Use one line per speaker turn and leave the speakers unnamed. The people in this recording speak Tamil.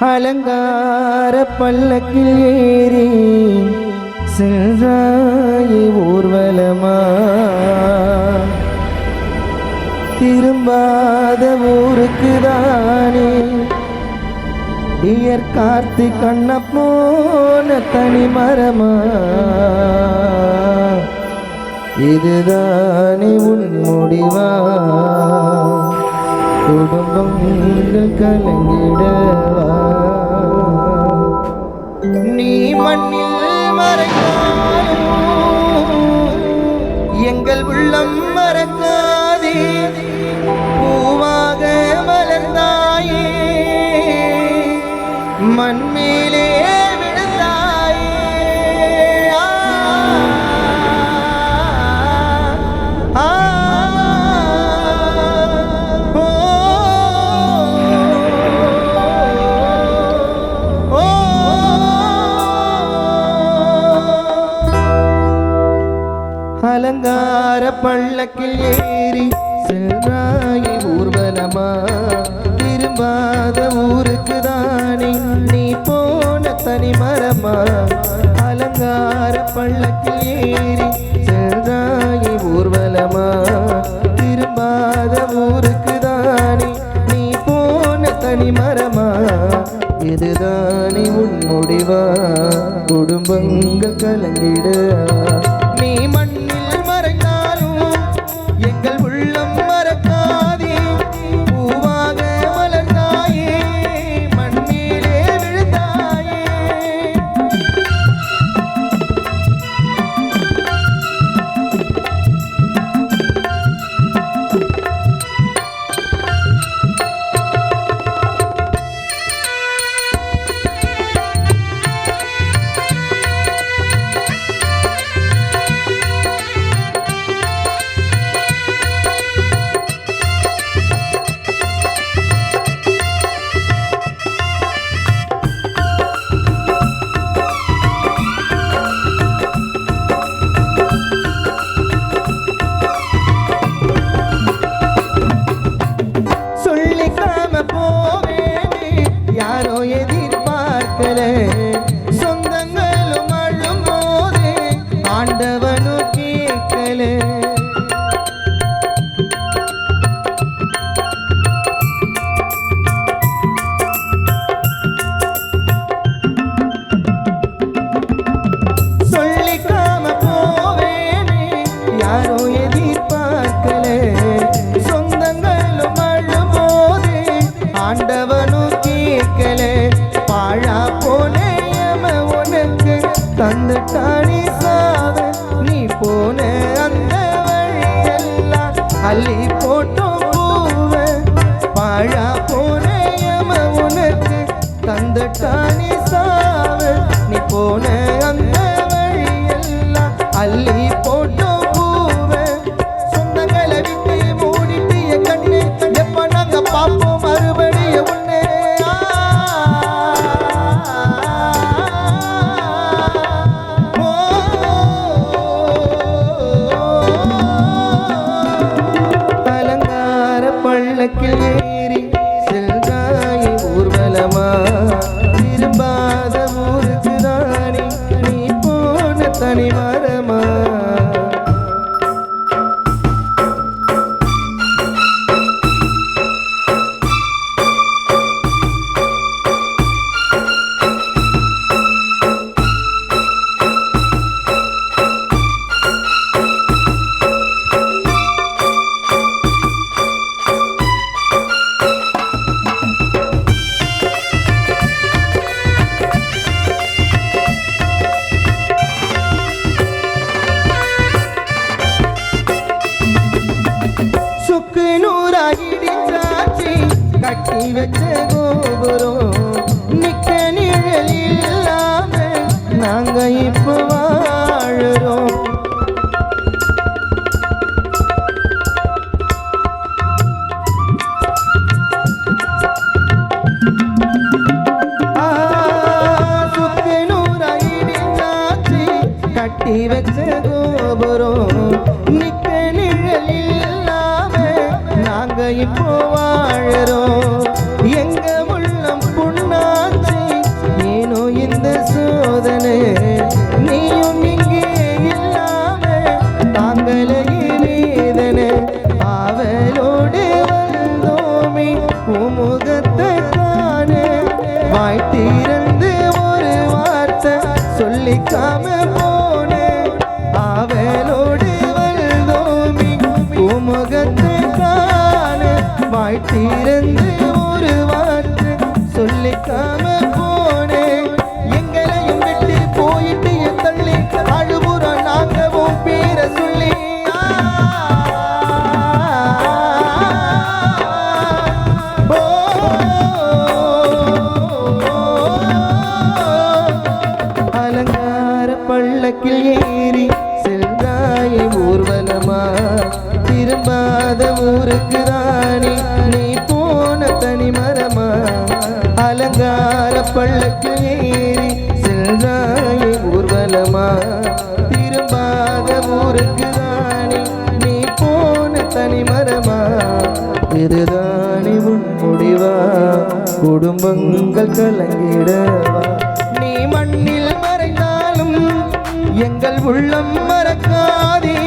அலங்கார பல்லக்கில் ஏறி சென்றாயே ஊர்வலமா திரும்பாத ஊருக்கு தானே டியர் கார்த்திக் கண்ண போன தனி மரமா இதுதானே உன் முடிவா குடும்பங்கள் கலங்கிடவா நீ மண்ணில் மறைந்தாலும் எங்கள் உள்ளம் மறக்காதே பூவாக மலர்ந்தாயே மண்மேலே விழுந்தாயே அலங்கார பல்லக்கில் ஏறி சென்றாயே ஊர்வலமா திரும்பாத ஊருக்கு தானே நீ போன தனி மரமா அலங்கார பல்லக்கில் ஏறி சென்றாயே ஊர்வலமா திரும்பாத ஊருக்கு தானே நீ போன தனி மரமா இதுதானே உன் முடிவா குடும்பங்கள் கலங்கிட நீ மண்ணில் மறைந்தாலும் எங்கள் உள்ளம் மறக்காதே பூவாக மலர்ந்தாயே மண்ணிலே விழுந்தாயே யாரோ எதிர்பார்க்கல சொந்தங்களும் அழும் போதே ஆண்டவனும் கேட்கல சொல்லிக்காம போவேனே யாரோ எதிர்பார்க்கல சொந்தங்களும் அழும் போதே ஆண்டவனும் கேட்கலே பாழா போனேயம உனக்கு தந்துட்டானே சாவ நீ போன அந்த வழியெல்லாம் அள்ளி போட்டோம் பூவ பாழா போனேயம உனக்கு தந்துட்டானே சாவ நீ போன அந்த வழியெல்லாம் அள்ளி போட்டோம் பூவ சொந்தங்களை விட்டு மூடிட்டிய கண்ணு எப்ப நாங்க பார்ப்போம் மறுபடியும் உன்னே அலங்கார பல்லக்கில் ஏறி செல்காய் ஊர்வலமா திரும்பாத ஊருக்கு தானே நீ போன தனி மரமா சுக்கு நூறாகிடிச்சாச்சி கட்டி வச்ச கோபுரம் நிக்க நிழல் இல்லாம நாங்க இப்ப வாழுறோம் சுக்கு நூறாகிடிச்சாச்சி கட்டி வச்ச கோபுரம் நிக்க நிழல் இல்லாம நாங்க இப்போ வாழறோம் எங்க உள்ளம் புண்ணாக திறந்து ஒரு வார்த்தை சொல்லிக்காம போனேன். ஆவலோடு வந்தோமி உமுகத்தை காண வாய் திறந்து ஒரு வார்த்தை சொல்லிக்காம போனேன். எங்களையும் விட்டு போயிட்டு என் தள்ளி அழுபுறம் நாங்கவும் பேர சொல்லி அலங்கார பள்ளக்கில் ஏறி செல்றாயே ஊர்வலமா திரும்பாத ஊருக்கு தானே நீ போன தனிமரமா. அலங்கார பள்ளக்கில் ஏறி செல்றாயே ஊர்வலமா திரும்பாத ஊருக்கு தானே நீ போன தனிமரமா. இதுதானே உன் முடிவா குடும்பங்கள் கலங்கிடவா. நீ மண்ணில் மறைந்தாலும் எங்கள் உள்ளம் மறக்காதே.